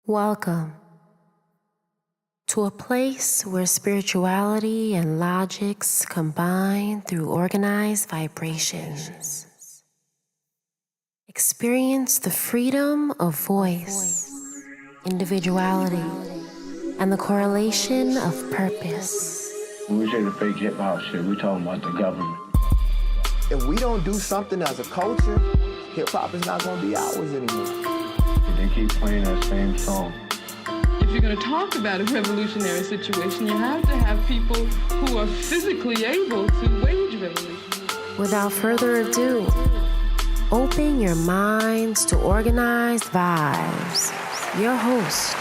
Welcome to a place where spirituality and logics combine through organized vibrations. Experience the freedom of voice, individuality, and the correlation of purpose. When we say the fake hip-hop shit, we talking about the government. If we don't do something as a culture, hip-hop is not going to be ours anymore. They keep playing that same song. If you're going to talk about a revolutionary situation, you have to have people who are physically able to wage revolution. Without further ado, open your minds to Organized Vibes. Your host.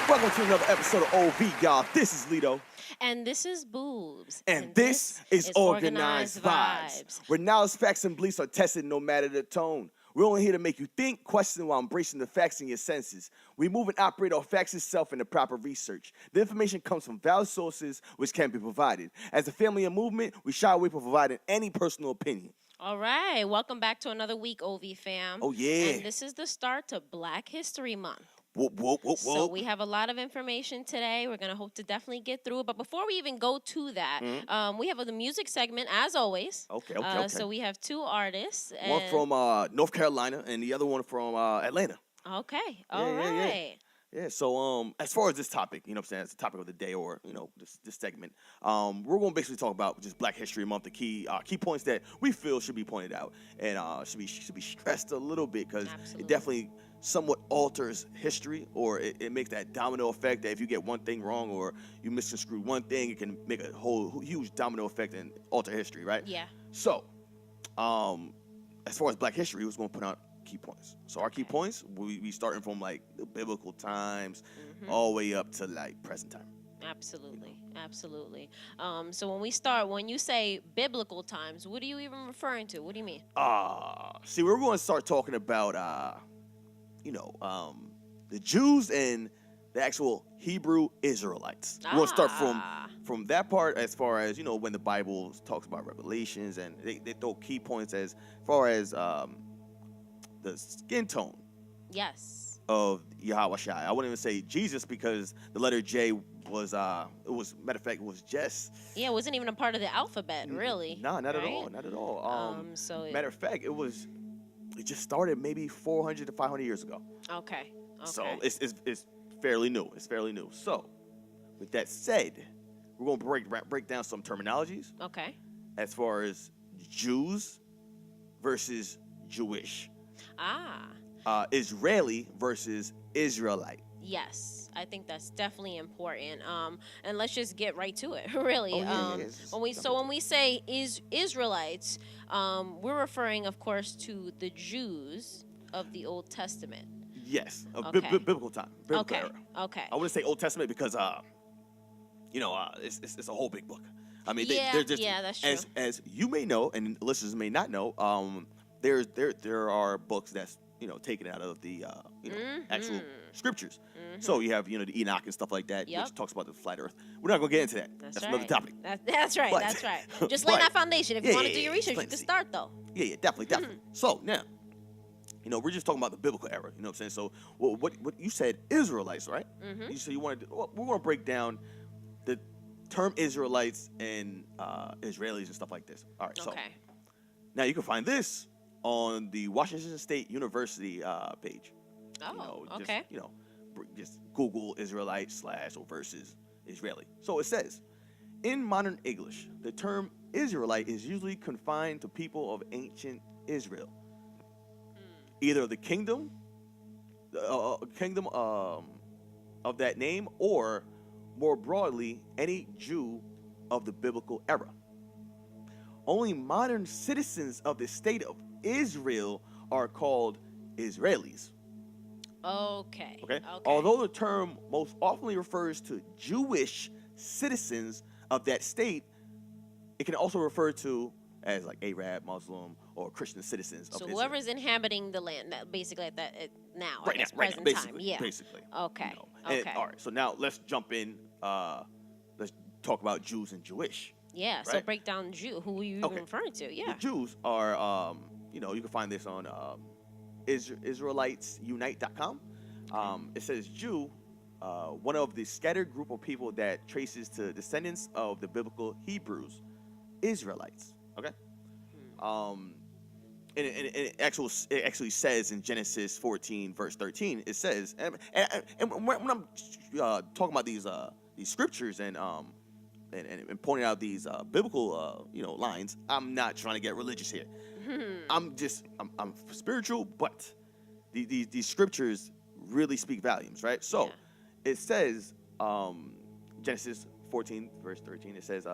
Welcome to another episode of OV, y'all. This is Lito. And this is Boobs. And this is Organized Vibes, where knowledge, facts, and beliefs are tested no matter the tone. We're only here to make you think, question while embracing the facts in your senses. We move and operate on facts itself and the proper research. The information comes from valid sources which can be provided. As a family and movement, we shy away from providing any personal opinion. All right. Welcome back to another week, OV fam. Oh, yeah. And this is the start to Black History Month. Whoop, whoop, whoop, So whoop. we have a lot of information today. We're going to hope to definitely get through it. But before we even go to that, we have the music segment, as always. Okay. So we have two artists. One from North Carolina and the other one from Atlanta. Okay. All right. Yeah, so as far as this topic, you know what I'm saying, it's the topic of the day or, you know, this segment, we're going to basically talk about just Black History Month, the key points that we feel should be pointed out and should be stressed a little bit because it definitely somewhat alters history, or it makes that domino effect that if you get one thing wrong or you misconstrue one thing, it can make a whole huge domino effect and alter history, right? Yeah. So, as far as Black history, we're going to put out key points. So our key points, we starting from like the biblical times all the way up to like present time. Absolutely. So when you say biblical times, what are you even referring to? What do you mean? See, we're going to start talking about, the Jews and the actual Hebrew Israelites. We're going to start from that part as far as, when the Bible talks about revelations, and they throw key points as far as the skin tone. Yes. Of Yahweh Shai. I wouldn't even say Jesus because the letter J was, matter of fact, it was just. Yeah, it wasn't even a part of the alphabet, really. No, not right? at all. Matter of fact, it just started maybe 400 to 500 years ago. Okay. So it's fairly new. So with that said, we're going to break down some terminologies. Okay. As far as Jews versus Jewish. Israeli versus Israelite. Yes, I think that's definitely important. And let's just get right to it. Really. When we say Israelites, we're referring, of course, to the Jews of the Old Testament. Yes, biblical time, biblical era. Okay. I wouldn't say Old Testament because it's a whole big book. I mean, they're just, that's true. As you may know, and listeners may not know, there are books that's taken out of the actual scriptures. So you have the Enoch and stuff like that, which talks about the flat Earth. We're not gonna get into that. That's right. Another topic. That's right. That's right. Just lay that foundation. If you want to do your research, you can start though. Yeah, definitely. So now, we're just talking about the biblical era. You know what I'm saying? So what you said, Israelites, right? So you wanted we're gonna break down the term Israelites and Israelis and stuff like this. All right. So now you can find this on the Washington State University page. Just Google Israelite / or versus Israeli. So it says, in modern English, the term Israelite is usually confined to people of ancient Israel, either the kingdom of that name, or more broadly, any Jew of the biblical era. Only modern citizens of the state of Israel are called Israelis. Okay. Although the term most often refers to Jewish citizens of that state, it can also refer to as like Arab, Muslim, or Christian citizens of Israel. So whoever's inhabiting the land, basically at that now, right now, present basically, time. Yeah. Basically. Okay. And, all right. So now let's jump in. Let's talk about Jews and Jewish. Yeah. Right? So break down Jew. Who are you even referring to? Yeah. The Jews are, you can find this on IsraelitesUnite.com. It says Jew, one of the scattered group of people that traces to descendants of the biblical Hebrews, Israelites. Okay. And it actually says in Genesis 14 verse 13, it says, and when I'm talking about these scriptures and pointing out these biblical lines, I'm not trying to get religious here. I'm spiritual, but these scriptures really speak volumes, right? So it says, Genesis 14 verse 13, it says,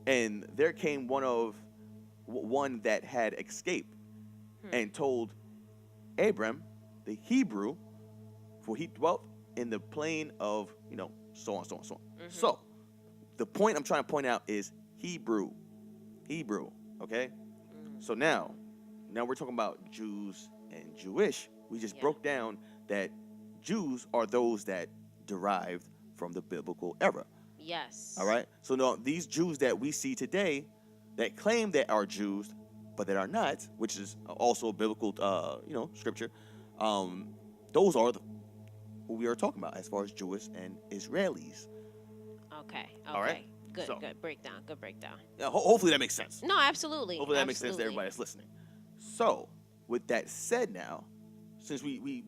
and there came one that had escaped and told Abram the Hebrew, for he dwelt in the plain of, so on. So the point I'm trying to point out is Hebrew, okay? So now we're talking about Jews and Jewish. We just broke down that Jews are those that derived from the biblical era. Yes. All right? So now these Jews that we see today that claim that are Jews, but that are not, which is also a biblical, scripture. Those are who we are talking about as far as Jewish and Israelis. Okay. All right. Good breakdown. Good breakdown. Yeah, hopefully that makes sense. No, absolutely. Hopefully that makes sense to everybody that's listening. So, with that said, now, since we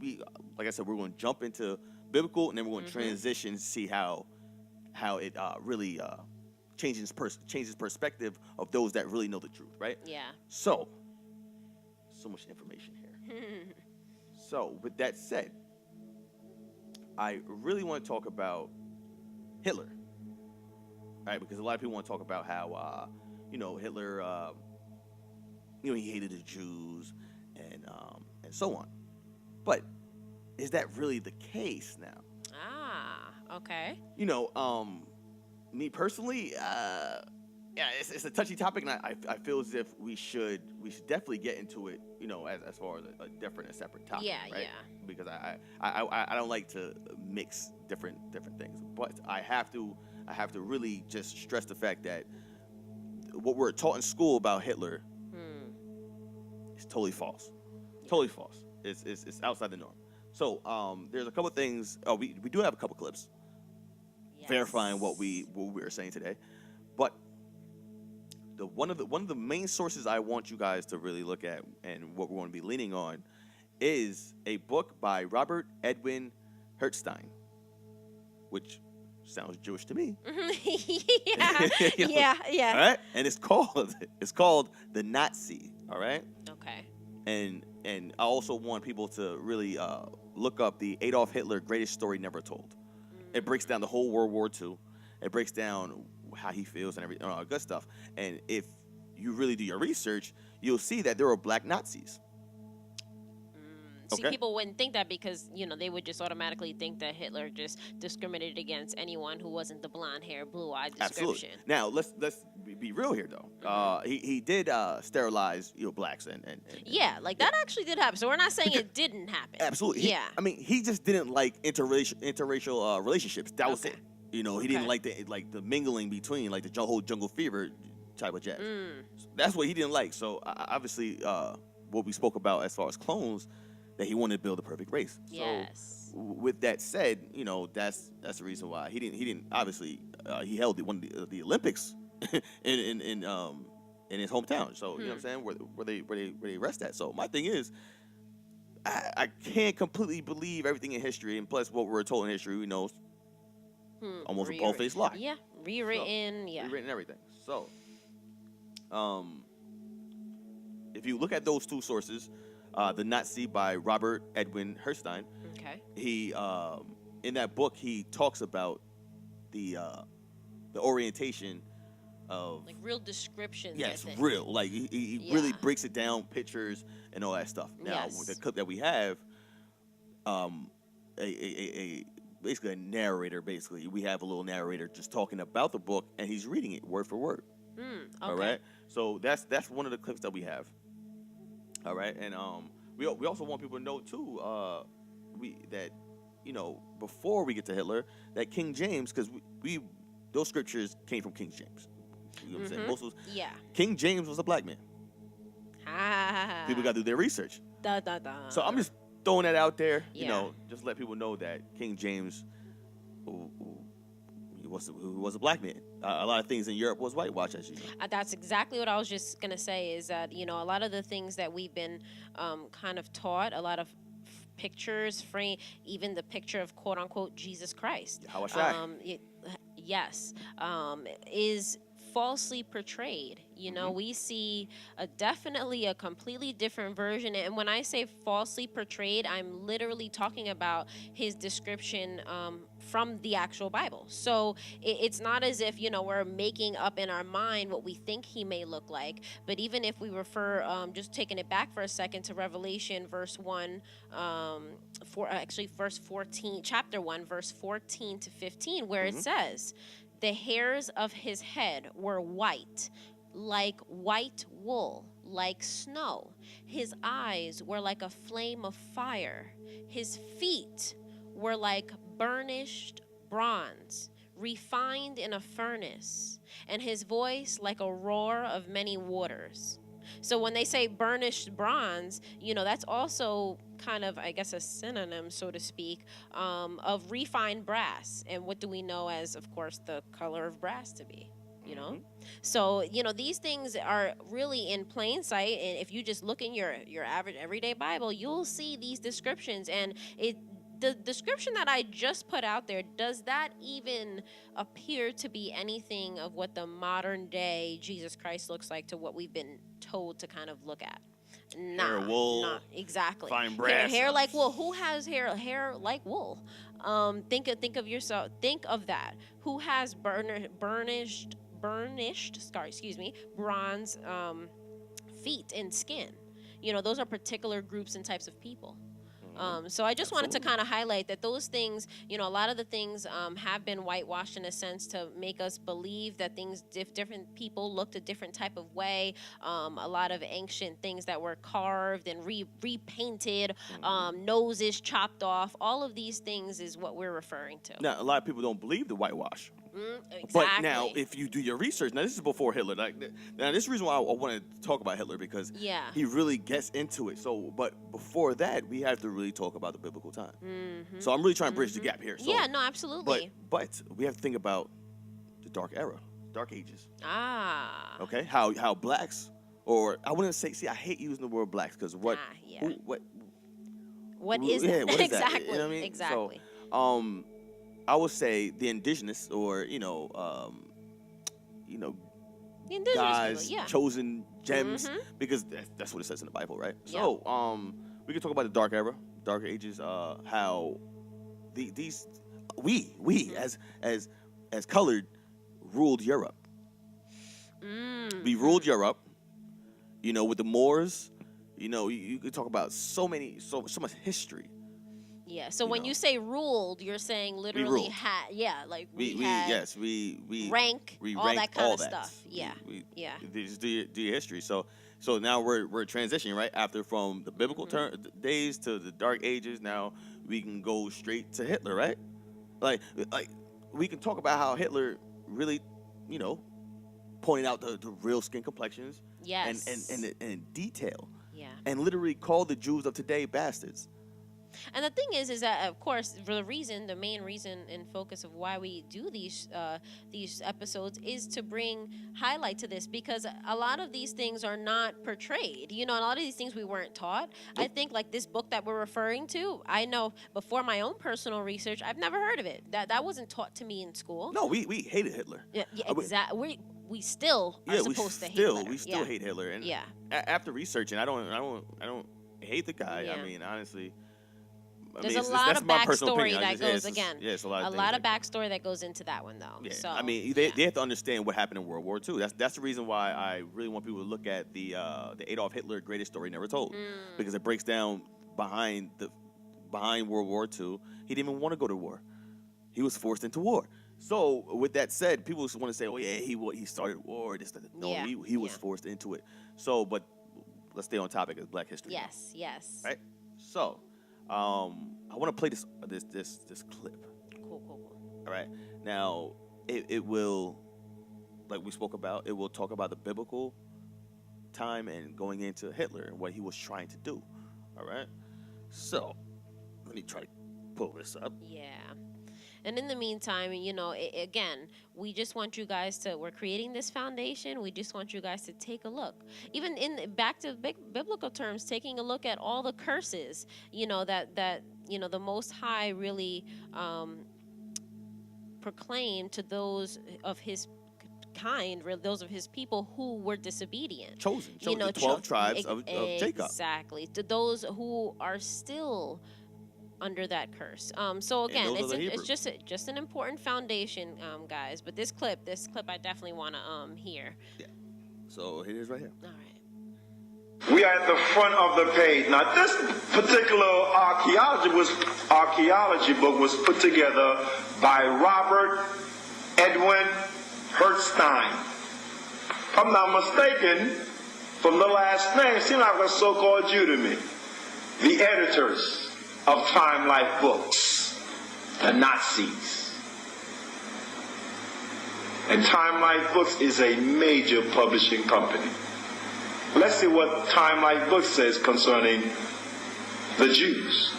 like I said, we're going to jump into biblical, and then we're going to transition and see how it really changes perspective of those that really know the truth, right? Yeah. So much information here. So, with that said, I really want to talk about Hitler, right? Because a lot of people want to talk about how, Hitler, he hated the Jews and so on. But is that really the case now? Ah, okay. Me personally, it's a touchy topic, and I feel as if we should definitely get into it, as far as a different and separate topic, right? Yeah. Because I don't like to mix different things, but I have to really just stress the fact that what we're taught in school about Hitler is totally false. Totally false. It's outside the norm. So there's a couple things. We do have a couple clips verifying what we were saying today, but one of the main sources I want you guys to really look at, and what we're going to be leaning on, is a book by Robert Edwin Hertzstein, which sounds Jewish to me. Yeah. All right, and it's called The Nazi. All right. Okay. And I also want people to really look up the Adolf Hitler Greatest Story Never Told. It breaks down the whole World War II. It breaks down how he feels and everything, all good stuff. And if you really do your research, you'll see that there were black Nazis. See, people wouldn't think that because, they would just automatically think that Hitler just discriminated against anyone who wasn't the blonde-haired, blue-eyed description. Absolutely. Now, let's be real here, though. He did sterilize, blacks and yeah, like that actually did happen. So we're not saying it didn't happen. Absolutely. He just didn't like interracial relationships. That was it. He didn't like the mingling between, like the whole jungle fever type of jazz. So that's what he didn't like. So obviously, what we spoke about as far as clones, that he wanted to build a perfect race. Yes. So with that said, that's the reason why he didn't obviously he held one of the Olympics in his hometown. So you know what I'm saying, where they rest at. So my thing is, I can't completely believe everything in history, and plus what we're told in history, we know almost a bald-faced lie. Yeah, rewritten. Rewritten everything. So if you look at those two sources, The Nazi by Robert Edwin Hertzstein. Okay. He in that book he talks about the orientation of like real descriptions. Yes, real. Like he really breaks it down, pictures and all that stuff. Now with the clip that we have, a basically a narrator. Basically, we have a little narrator just talking about the book, and he's reading it word for word. Okay. All right. So that's one of the clips that we have. All right, and we also want people to know too, before we get to Hitler, that King James, because we those scriptures came from King James. You know what I'm saying? Most of King James was a black man. People got to do their research. Da, da, da. So I'm just throwing that out there. Yeah. You know, just let people know that King James, he was a black man. A lot of things in Europe was whitewashed, as you know. That's exactly what I was just gonna say. Is that a lot of the things that we've been kind of taught, a lot of pictures, frame, even the picture of quote unquote Jesus Christ. How was that? Yes, is falsely portrayed. You know, we see definitely a completely different version. And when I say falsely portrayed, I'm literally talking about his description from the actual Bible. So it's not as if, we're making up in our mind what we think he may look like. But even if we refer, just taking it back for a second to Revelation verse 1, verse 14, chapter 1, verse 14 to 15, where it says, the hairs of his head were white, like white wool, like snow. His eyes were like a flame of fire. His feet were like burnished bronze, refined in a furnace, and his voice like a roar of many waters. So when they say burnished bronze, that's also kind of, I guess, a synonym, so to speak, of refined brass. And what do we know as, of course, the color of brass to be? So these things are really in plain sight, and if you just look in your average everyday Bible, you'll see these descriptions. And the description that I just put out there, does that even appear to be anything of what the modern day Jesus Christ looks like to what we've been told to kind of look at? Hair, wool, not exactly. fine brass. Hair like wool. Who has hair like wool? Think of yourself. Think of that. Who has burnished bronze feet and skin? Those are particular groups and types of people. So I just wanted to kind of highlight that those things, a lot of the things have been whitewashed in a sense to make us believe that different people looked a different type of way. A lot of ancient things that were carved and repainted, noses chopped off. All of these things is what we're referring to. Now, a lot of people don't believe the whitewash. Exactly. But now, if you do your research, now this is before Hitler. Now, this is the reason why I wanted to talk about Hitler, because he really gets into it. So, but before that, we have to really talk about the biblical time. So I'm really trying to bridge the gap here. So, yeah, no, absolutely. But we have to think about the Dark Era, Dark Ages. Okay, how blacks, or I wouldn't say. See, I hate using the word blacks because what is that? What is exactly. That? You know what I mean? Exactly. So, I would say the indigenous, or The indigenous guys, people, chosen gems, because that's what it says in the Bible, right? Yeah. So, we can talk about the Dark Era, Dark Ages, how we as colored ruled Europe. We ruled Europe, with the Moors. You could talk about so much history. Yeah. So when you say ruled, you're saying literally had. Yeah, like we rank, all that kind of stuff. Yeah. Just do your history. So now we're transitioning right after from the biblical days to the Dark Ages. Now we can go straight to Hitler, right? Like we can talk about how Hitler really, pointed out the real skin complexions. Yes. And in detail. Yeah. And literally called the Jews of today bastards. And the thing is that, of course, the main reason and focus of why we do these episodes is to bring highlight to this, because a lot of these things are not portrayed. A lot of these things we weren't taught. I think like this book that we're referring to, I know before my own personal research, I've never heard of it. That wasn't taught to me in school. No, we hated Hitler. Yeah, exactly. We still are supposed to hate Hitler. We still hate Hitler. And after researching, I don't hate the guy. Yeah. I mean, honestly. There's a lot of backstory that goes a lot of backstory that goes into that one, though. Yeah. So, I mean, they have to understand what happened in World War II. That's the reason why I really want people to look at the Adolf Hitler Greatest Story Never Told, because it breaks down behind World War II. He didn't even want to go to war. He was forced into war. So with that said, people just want to say, "Oh yeah, he started war." No, he was forced into it. So, but let's stay on topic of Black history. Yes. Right. So. I want to play this clip. Cool. All right. Now, it will, like we spoke about, it will talk about the biblical time and going into Hitler and what he was trying to do. All right. So, let me try to pull this up. Yeah. And in the meantime, you know, again, we just want you guys to, we're creating this foundation. We just want you guys to take a look. Even back to biblical terms, taking a look at all the curses, you know, that you know, the Most High really proclaimed to those of his kind, those of his people who were disobedient. Chosen, you know, the 12 tribes of Jacob. Exactly. To those who are still under that curse. So again, it's just an important foundation, guys. But this clip I definitely want to hear. Yeah. So here it is right here. All right. We are at the front of the page. Now, this particular archaeology book was put together by Robert Edwin Hertzstein. If I'm not mistaken, from the last name, it seems like a so-called Jew to me. The editors of Time Life Books, the Nazis. And Time Life Books is a major publishing company. Let's see what Time Life Books says concerning the Jews.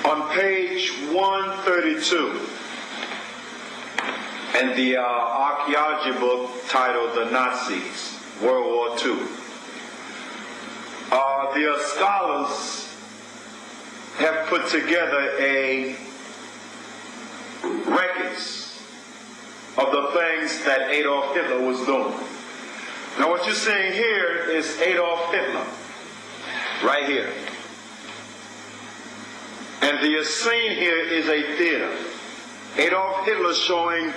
On page 132, in the archaeology book titled The Nazis, World War II, the scholars have put together records of the things that Adolf Hitler was doing. Now what you're seeing here is Adolf Hitler, right here. And the scene here is a theater. Adolf Hitler showing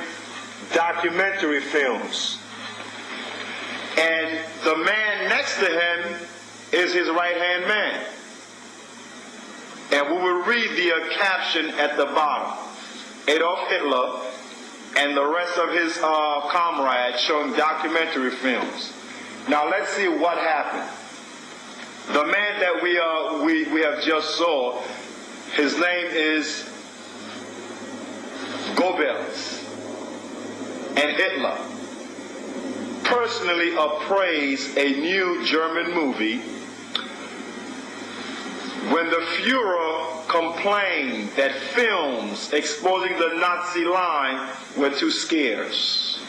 documentary films. And the man next to him is his right-hand man. And we will read the caption at the bottom. Adolf Hitler and the rest of his comrades showing documentary films. Now let's see what happened. The man that we have just saw, his name is Goebbels, and Hitler personally appraised a new German movie when the Fuhrer complained that films exposing the Nazi line were too scarce.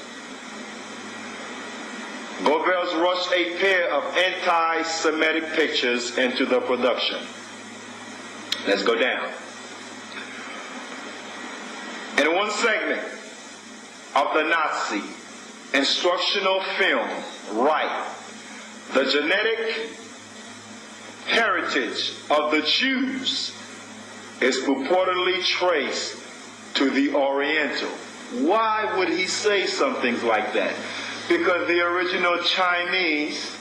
Goebbels rushed a pair of anti-Semitic pictures into the production. Let's go down. In one segment of the Nazi instructional film, right, the genetic heritage of the Jews is purportedly traced to the Oriental. Why would he say some things like that? Because the original Chinese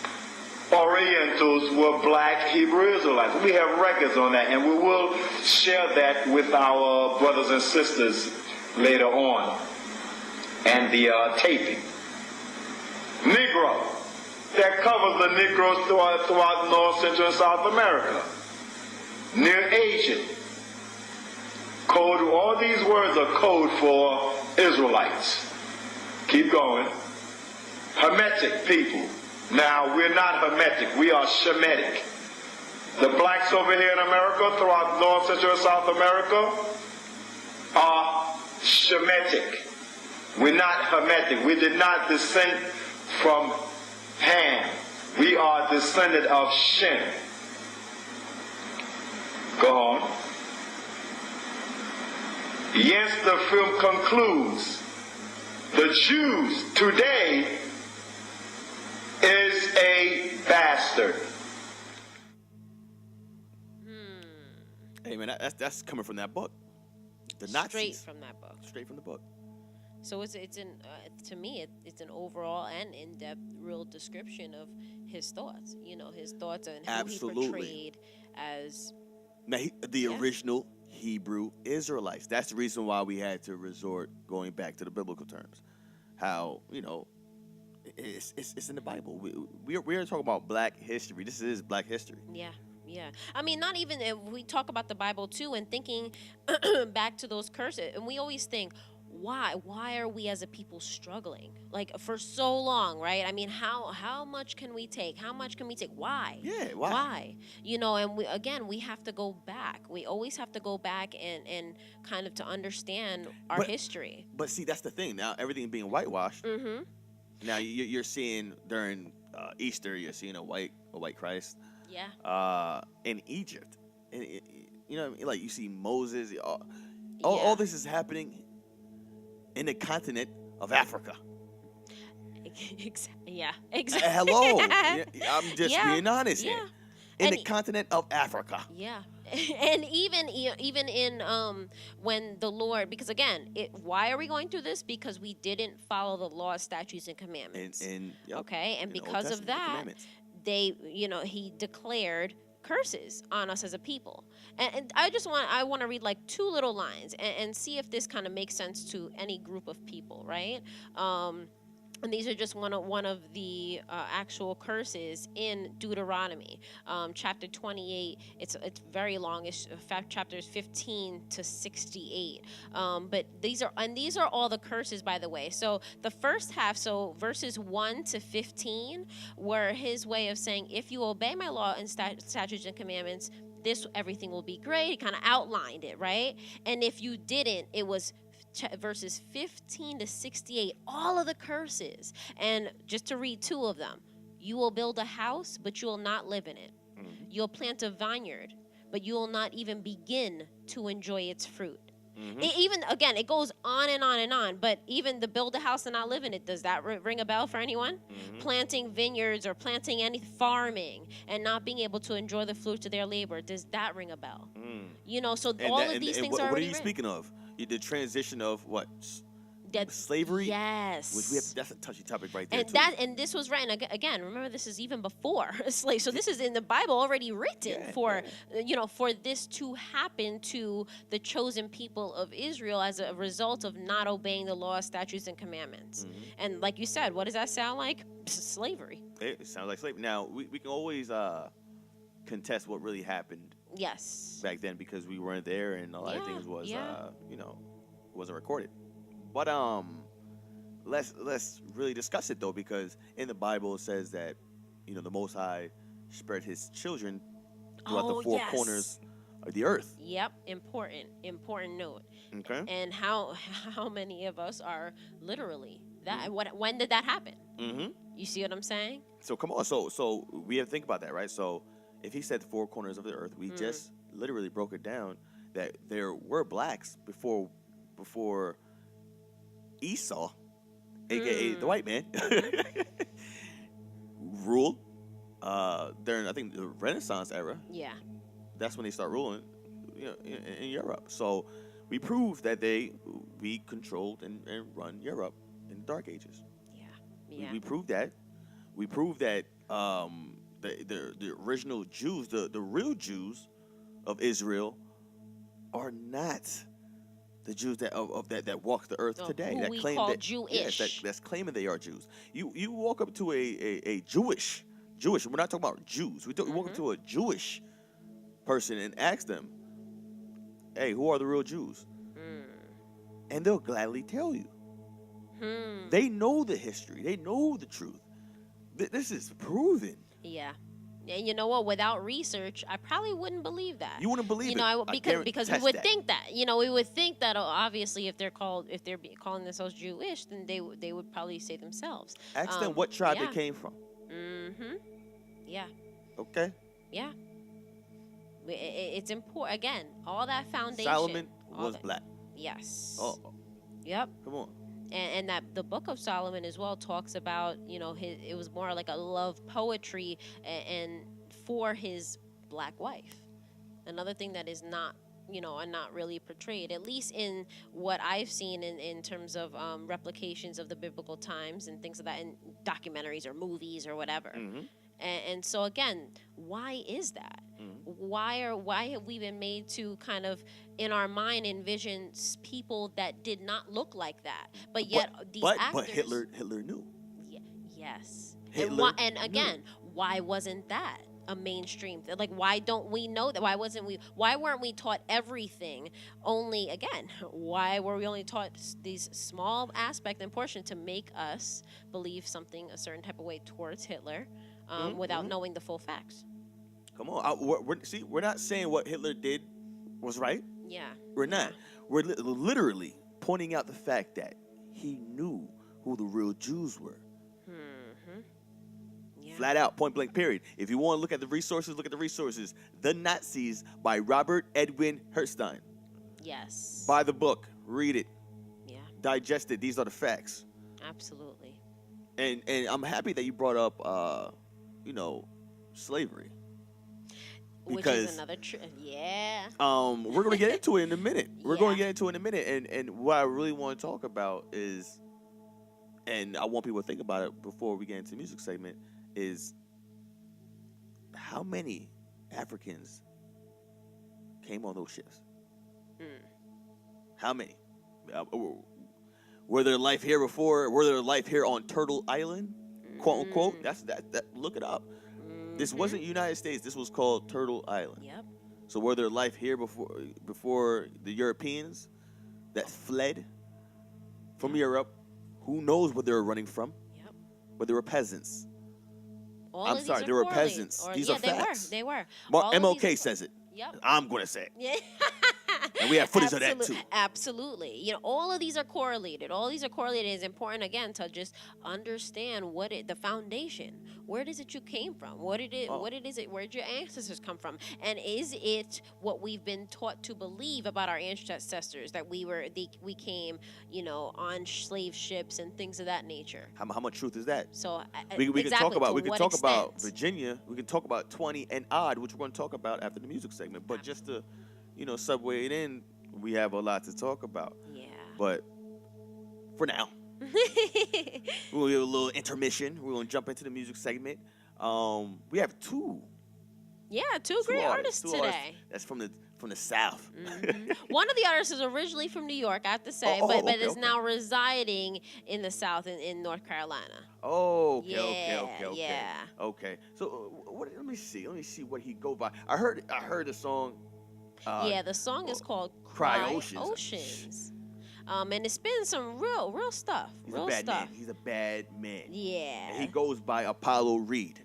Orientals were black Hebrew Israelites. We have records on that, and we will share that with our brothers and sisters later on. And the taping. Negro. That covers the Negroes throughout North, Central, and South America. Near Asian. Code, all these words are code for Israelites. Keep going. Hermetic people. Now, we're not Hermetic, we are Shemitic. The blacks over here in America, throughout North, Central, and South America, are Shemitic. We're not Hermetic. We did not descend from Ham. We are descended of Shem. Go on. Yes, the film concludes. The Jews today is a bastard. Hey man, that's coming from that book. The Nazis. Straight from that book. Straight from the book. So it's to me it's an overall and in-depth real description of his thoughts. You know, his thoughts and who he portrayed as the original Hebrew Israelites. That's the reason why we had to resort going back to the biblical terms. How, you know, it's in the Bible. We're talking about black history. This is black history. Yeah. Yeah. I mean, not even if we talk about the Bible too and thinking back to those curses, and we always think, why are we as a people struggling like for so long, right? I mean, how much can we take? How much can we take? Why? Yeah, why? You know, and we have to go back. We always have to go back and kind of to understand our history. But see, that's the thing. Now everything being whitewashed. Mm-hmm. Now you're seeing during Easter, you're seeing a white Christ. Yeah. In Egypt, and you know, like you see Moses. All this is happening in the continent of Africa. Yeah, exactly. Hello, I'm just being honest here. In and the continent of Africa. Yeah, and even in when the Lord, because again, why are we going through this? Because we didn't follow the laws, statutes, and commandments. Okay, and because of that, he declared curses on us as a people. And I want to read like 2 little lines and see if this kind of makes sense to any group of people, right? And these are just one of the actual curses in Deuteronomy, chapter 28. It's very long. It's chapters 15 to 68. But these are all the curses, by the way. So the first half, so verses 1 to 15, were his way of saying, if you obey my law and statutes and commandments, everything will be great. He kind of outlined it, right? And if you didn't, it was verses 15 to 68, all of the curses. And just to read 2 of them: you will build a house, but you will not live in it. Mm-hmm. You'll plant a vineyard, but you will not even begin to enjoy its fruit. Mm-hmm. Even again, it goes on and on and on. But even the build a house and not live in it, does that ring a bell for anyone? Mm-hmm. Planting vineyards or planting any farming and not being able to enjoy the fruits of their labor, does that ring a bell? Mm. You know, so all of these things are already what are you speaking of? The transition of what? Slavery? Yes. Which that's a touchy topic right there, and this was written again. Remember, this is even before slavery. So this is in the Bible already written for this to happen to the chosen people of Israel as a result of not obeying the law, statutes, and commandments. Mm-hmm. And like you said, what does that sound like? Slavery. It sounds like slavery. Now we can always contest what really happened. Yes. Back then, because we weren't there, and a lot of things was wasn't recorded. But let's really discuss it though, because in the Bible it says that the Most High spread His children throughout the 4 corners of the earth. Yep, important note. Okay. And how many of us are literally that? Mm-hmm. When did that happen? Mm-hmm. You see what I'm saying? So come on, so we have to think about that, right? So if He said the 4 corners of the earth, we just literally broke it down that there were blacks before Esau, aka the white man, ruled during, I think, the Renaissance era. Yeah, that's when they start ruling, in Europe. So we proved that we controlled and run Europe in the Dark Ages. Yeah. We proved that. We proved that the original Jews, the real Jews of Israel, are not the Jews that walk the earth today. Who that we claim call that Jewish. Yes, that's claiming they are Jews. You walk up to a Jewish. We're not talking about Jews. We walk up to a Jewish person and ask them, "Hey, who are the real Jews?" And they'll gladly tell you. They know the history. They know the truth. This is proven. Yeah. And you know what? Without research, I probably wouldn't believe that. You wouldn't believe it. Because we would think that. We would think that obviously if they're calling themselves Jewish, then they would probably say themselves. Ask them what tribe they came from. Mm-hmm. Yeah. Okay. Yeah. It's important. Again, all that foundation. Solomon was black. Yes. Oh. Yep. Come on. And that the Book of Solomon as well talks about, it was more like a love poetry and for his black wife. Another thing that is not, not really portrayed, at least in what I've seen in terms of replications of the biblical times and things like that in documentaries or movies or whatever. Mm-hmm. And so again, why is that? Why have we been made to kind of in our mind envision people that did not look like that, but yet these actors. But Hitler knew. Yes. Hitler and again, why wasn't that a mainstream. Like, why don't we know that? Why weren't we taught everything? Only, again, why were we only taught these small aspect and portion to make us believe something a certain type of way towards Hitler without knowing the full facts? Come on. We're not saying what Hitler did was right. Yeah. We're not. We're literally pointing out the fact that he knew who the real Jews were. Yeah. Flat out, point blank, period. If you want to look at the resources, look at the resources. The Nazis by Robert Edwin Herstein. Yes. Buy the book. Read it. Yeah. Digest it. These are the facts. Absolutely. And I'm happy that you brought up, slavery. Which is another yeah. We're going to get into it in a minute. We're going to get into it in a minute. And what I really want to talk about is, and I want people to think about it before we get into the music segment, is how many Africans came on those ships? How many? Were there life here before? Were there life here on Turtle Island? Quote unquote. That's that. Look it up. This wasn't United States. This was called Turtle Island. Yep. So were there life here before the Europeans that fled from Europe? Who knows where they were running from? Yep. But they were peasants. I'm sorry, they were peasants. These are facts. They were. MLK says it. Yep. I'm going to say it. Yeah. And we have footage of that too. Absolutely. All of these are correlated. It's important, again, to just understand the foundation. Where is it you came from? Where did your ancestors come from? And is it what we've been taught to believe about our ancestors, that we came, on slave ships and things of that nature? How much truth is that? So we can talk about Virginia. We can talk about 20 and odd, which we're going to talk about after the music segment. But just to subway it in, we have a lot to talk about. Yeah. But for now, we'll give a little intermission. We're going to jump into the music segment. We have two great artists today. Artists. That's from the South. One of the artists is originally from New York, I have to say, but is now residing in the South in North Carolina. Oh, okay. So let me see what he go by. I heard the song. The song is called Cry Oceans. And it's been some real stuff. He's a bad man. Yeah. And he goes by Apollo Reed.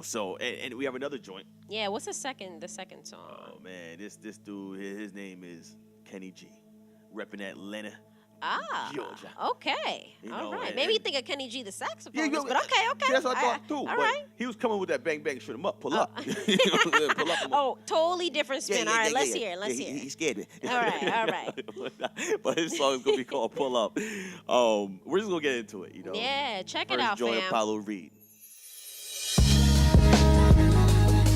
So and we have another joint. Yeah, what's the second song? Oh man, this dude, his name is Kenny G, repping Atlanta, Georgia. Okay. All right. Maybe you think of Kenny G the saxophonist, but okay. That's what I thought too. All but right. He was coming with that bang bang, shoot him up, pull up. Pull up. Oh, totally different spin. All right, let's hear it. He scared me. All right. But his song is gonna be called Pull Up. We're just gonna get into it, Yeah, check it out, fam. First joint, Apollo Reed.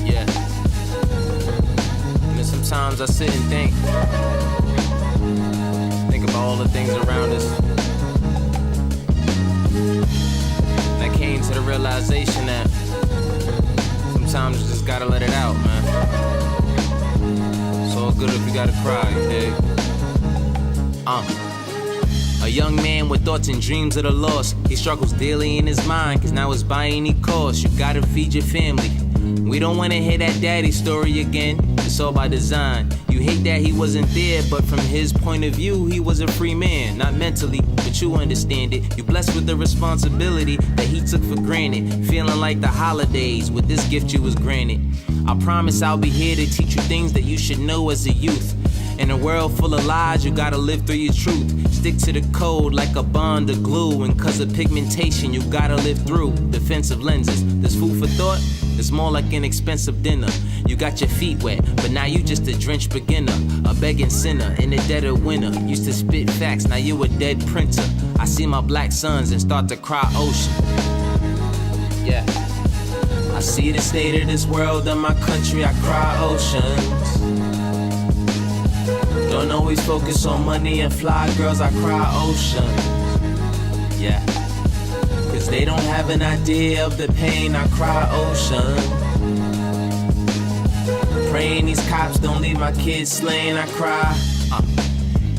Yeah. Sometimes I sit and think about all the things around us. And I came to the realization that sometimes you just gotta let it out, man. It's all good if you gotta cry, you dig? A young man with thoughts and dreams of the lost. He struggles daily in his mind, cause now it's by any cost. You gotta feed your family. We don't wanna hear that daddy story again. It's all by design. You hate that he wasn't there, but from his point of view, he was a free man. Not mentally, but you understand it. You blessed with the responsibility that he took for granted. Feeling like the holidays with this gift you was granted. I promise I'll be here to teach you things that you should know as a youth. In a world full of lies, you gotta live through your truth. Stick to the code like a bond of glue. And cause of pigmentation, you gotta live through defensive lenses. This food for thought is more like an expensive dinner. You got your feet wet, but now you just a drenched beginner. A begging sinner in the dead of winter. Used to spit facts, now you a dead printer. I see my black sons and start to cry ocean. Yeah. I see the state of this world and my country, I cry oceans. Don't always focus on money and fly girls, I cry oceans. Yeah. Cause they don't have an idea of the pain, I cry ocean. Praying these cops don't leave my kids slain, I cry.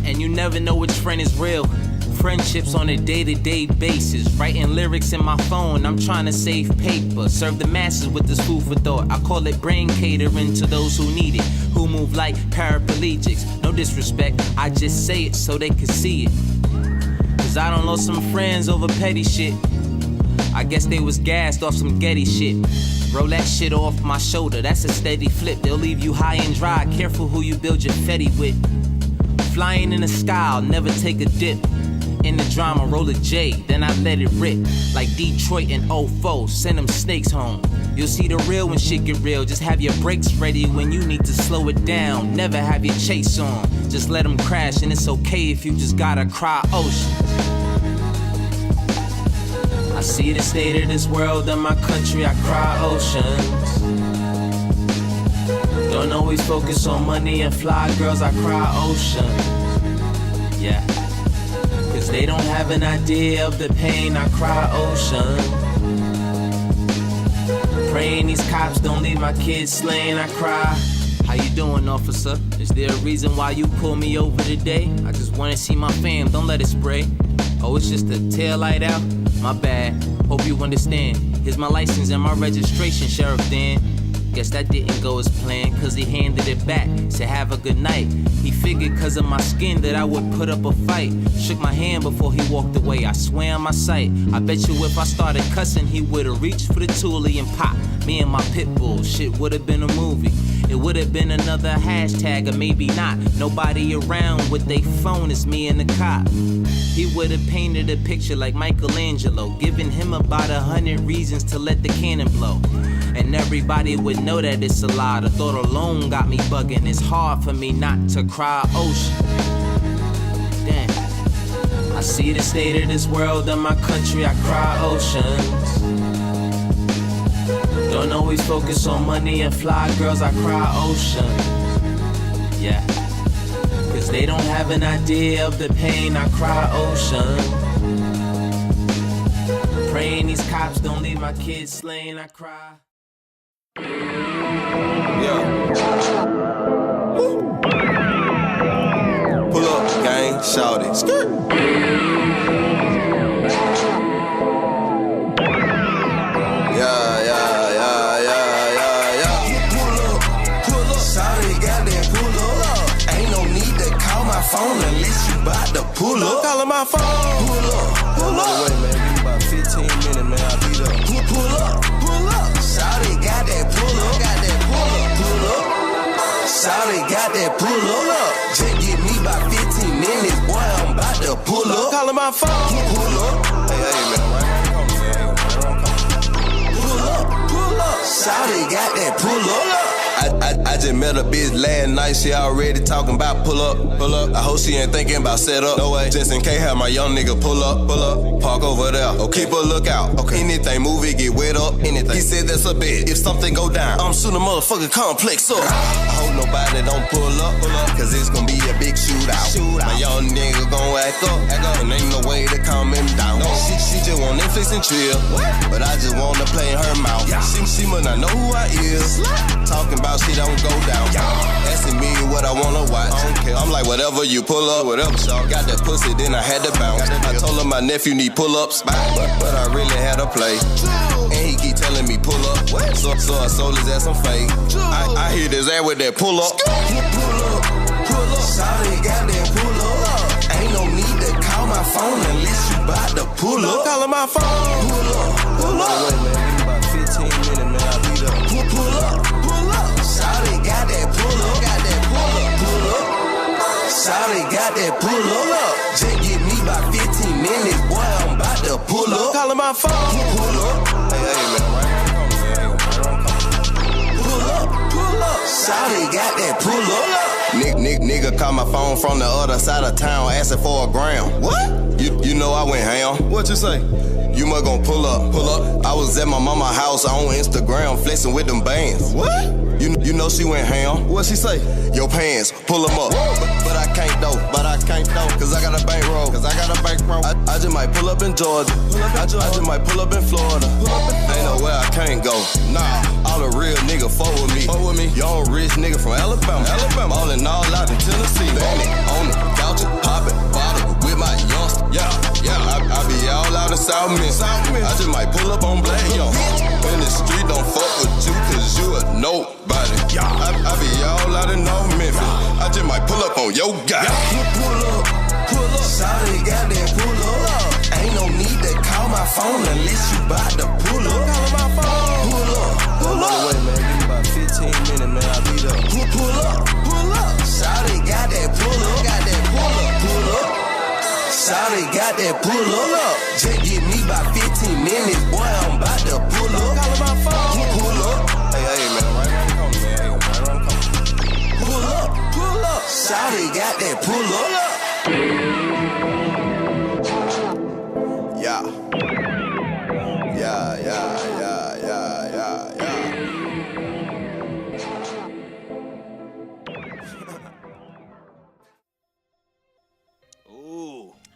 And you never know which friend is real. Friendships on a day-to-day basis. Writing lyrics in my phone, I'm trying to save paper. Serve the masses with this food for thought. I call it brain catering to those who need it, who move like paraplegics. No disrespect, I just say it so they can see it. Cause I done lost some friends over petty shit. I guess they was gassed off some Getty shit. Roll that shit off my shoulder, that's a steady flip. They'll leave you high and dry, careful who you build your Fetty with. Flying in the sky, I'll never take a dip. In the drama, roll a J, then I let it rip. Like Detroit and 04, send them snakes home. You'll see the real when shit get real. Just have your brakes ready when you need to slow it down. Never have your chase on, just let them crash. And it's okay if you just gotta cry ocean. I see the state of this world and my country, I cry oceans. Don't always focus on money and fly girls, I cry ocean. Yeah. Cause they don't have an idea of the pain, I cry ocean. Praying these cops don't leave my kids slain, I cry. How you doing, officer? Is there a reason why you pulled me over today? I just wanna see my fam, don't let it spray. Oh, it's just a tail light out? My bad, hope you understand. Here's my license and my registration, Sheriff Dan. Guess that didn't go as planned, cause he handed it back, said have a good night. He figured cause of my skin that I would put up a fight. Shook my hand before he walked away, I swear on my sight. I bet you if I started cussing, he would've reached for the toolie and popped me and my pit bull. Shit would've been a movie. It would've been another hashtag or maybe not. Nobody around with they phone, it's me and the cop. He would've painted a picture like Michelangelo, giving him about 100 reasons to let the cannon blow. And everybody would know that it's a lie. The thought alone got me bugging. It's hard for me not to cry ocean. Damn. I see the state of this world and my country, I cry oceans. Don't always focus on money and fly girls, I cry ocean. Yeah. Cause they don't have an idea of the pain, I cry ocean. Praying these cops don't leave my kids slain, I cry. Yeah. Pull up, gang, shout it. Skirt. Yeah. Pull up, shout it, goddamn pull up. Ain't no need to call my phone unless you bout to pull up. Calling my phone. Pull up. Wait, man, give me about 15 minutes, man, I'll beat up. Pull up. Shawty got that pull up. Shawty got that pull up. Just give me about 15 minutes, boy, I'm about to pull up. Calling my phone. Pull up. Hey, man, right? Pull up. Shawty got that pull up. I just met a bitch last night, she already talking about pull up. I hope she ain't thinking about set up. No way. Just in case have my young nigga pull up. Park over there. Okay. Keep a lookout. Okay. Anything move it, get wet up. Anything. He said that's a bet. If something go down, I'm shooting a motherfucking complex up. I hope nobody don't pull up. Cause it's gonna be a big shootout. My young nigga gon' act up. And ain't no way to calm him down. No. She just want Netflix and chill. But I just wanna play in her mouth. She must not know who I is. Talking about shit don't go down. Asking me what I wanna watch. I'm like, whatever you pull up, whatever, y'all. Got that pussy, then I had to bounce. I told him my nephew need pull-ups, but I really had to play. And he keep telling me pull up. So I sold his ass some fake. I hit his ass with that pull up. Pull up. Shawty got that pull up. Ain't no need to call my phone unless you bout to pull up. Calling my phone. Pull up. Wait, man, give me about 15 minutes, man, I'll beat up. Pull up. Shawty got that pull up. Shawty got that pull up. Just give me about 15 minutes, boy, I'm about to pull up. Calling my phone. Pull up. Hey, man, right? Pull up. Shawty got that pull up. Nigga call my phone from the other side of town, asking for a gram. What? You know I went ham. What you say? You must gon' pull up. I was at my mama's house on Instagram, flexing with them bands. What? You know she went ham. What she say? Your pants, pull them up. But I can't though. Cause I got a bankroll. I just might pull up in Georgia. I just might pull up in Florida. Ain't nowhere I can't go. Nah, all the real nigga fuck with me. Young rich nigga from Alabama. All in all out in Tennessee. On the couch, poppin' bottle with my youngster. I be all out of South Memphis. I just might pull up on Black Young. In the street, don't fuck with you, cause you a nobody. I be all out of North Memphis. I just might pull up on your guy. Pull up. Sorry, goddamn, pull up. Ain't no need to call my phone unless you bout to pull up. Pull up. Wait, man, give me about 15 minutes, man. I'll be there. Pull up. Sorry, goddamn, pull up. Pull up. Sorry, got that pull up. Just give me about 15 minutes, boy, I'm about to pull up. Pull up. Hey, man, right around the corner, man. Right around the corner. Pull up. Sorry, got that pull up. Yeah.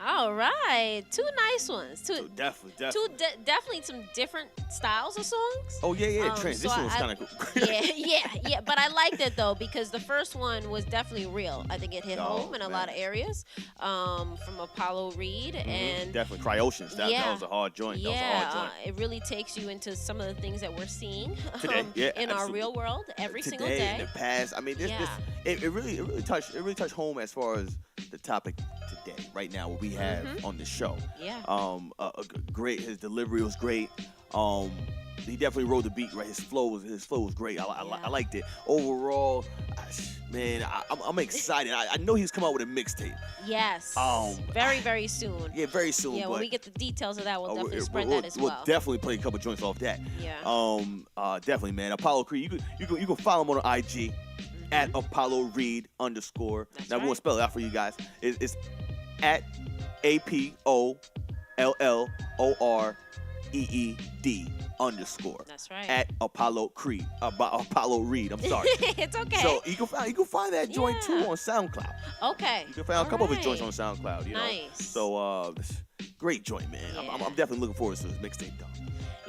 All right, two nice ones. Two definitely some different styles of songs. Oh yeah. Transition was kind of cool. yeah. But I liked it though because the first one was definitely real. I think it hit home in a lot of areas. From Apollo Reed and definitely Cry Oceans. That was a hard joint. It really takes you into some of the things that we're seeing today. In our real world every single day. day. In the past, I mean, it really touched home as far as the topic today, right now, what we have on the show. Yeah. Great. His delivery was great. He definitely rode the beat, right? His flow was great. I liked it. Overall, man, I'm excited. I know he's come out with a mixtape. Yes. Very, very soon. Yeah, very soon. Yeah, when we get the details of that, we'll definitely spread that as well. We'll definitely play a couple joints off that. Yeah. Definitely, man. Apollo Creed, you can follow him on IG at Apollo Reed _. That's now right. we'll spell it out for you guys. It's at APOLLOREED _. That's right. At Apollo Reed. I'm sorry. It's okay. So you can find that joint too on SoundCloud. Okay. You can find a couple of his joints on SoundCloud. You know. Nice. So great joint, man. Yeah. I'm definitely looking forward to his mixtape though.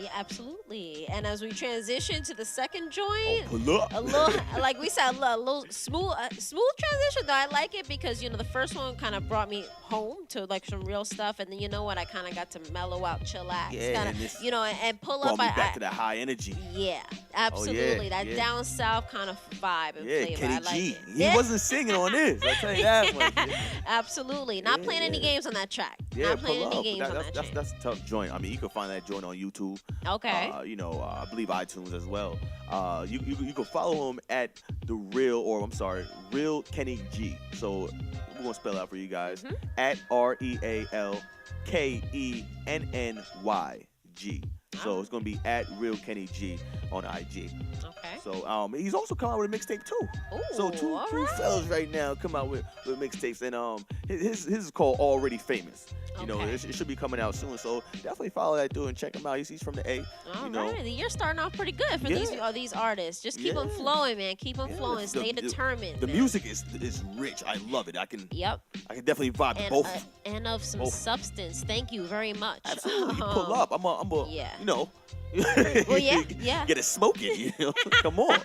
Yeah, absolutely. And as we transition to the second joint, pull up. a little, like we said, a little smooth transition. Though I like it because the first one kind of brought me home to like some real stuff, and then you know what, I kind of got to mellow out, chillax, Yeah, and pull brought up. me back to that high energy. Yeah, absolutely. That yeah. down south kind of vibe and flavor. Kenny I like G. it. He wasn't singing on this. I tell you that much. Absolutely. Not playing any games on that track. Yeah, Not playing pull any up. games on that track. That's a tough joint. I mean, you can find that joint on YouTube. Okay. I believe iTunes as well. You can follow him at Real Kenny G. So we're gonna spell it out for you guys. At REALKENNYG. So it's gonna be at Real Kenny G on IG. Okay. So he's also come out with a mixtape too. Ooh, so two fellas right now come out with mixtapes, and his is called Already Famous. It should be coming out soon. So definitely follow that dude and check him out. He's from the A. All right, you're starting off pretty good for these artists. Just keep them flowing, man. Keep them flowing. Stay determined. The music is rich. I love it. I can definitely vibe to both. And of some substance. Thank you very much. Absolutely. Pull up. I'm Well, yeah. Get it smoking. Come on.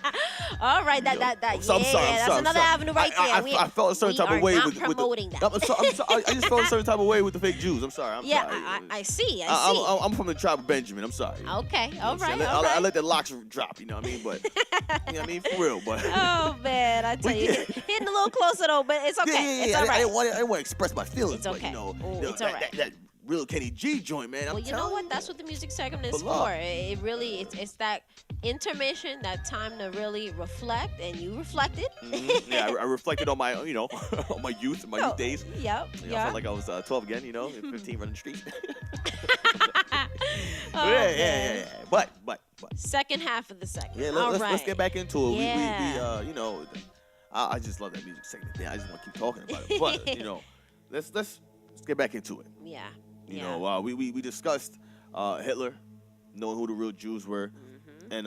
All right, that's another avenue right there. I felt a certain type of way with promoting that. I just felt a certain type of way with the fake Jews. I'm sorry. I see. I'm from the tribe of Benjamin. I'm sorry. Okay. All right. I let the locks drop. You know what I mean? But for real. But oh man, I tell you, hitting a little closer though. But it's okay. It's all right. I didn't want to express my feelings. It's okay. But, it's all right. That Real Kenny G joint, man. Well, you know what? That's what the music segment is for. It really, it's that intermission, that time to really reflect, and you reflected. Yeah, I reflected on my, on my youth days. Yep. I felt like I was 12 again, 15 running the street. Yeah. But. Second half of the segment. Yeah, let's get back into it. Yeah. I just love that music segment. Man, I just want to keep talking about it. But let's get back into it. Yeah. We discussed Hitler, knowing who the real Jews were, and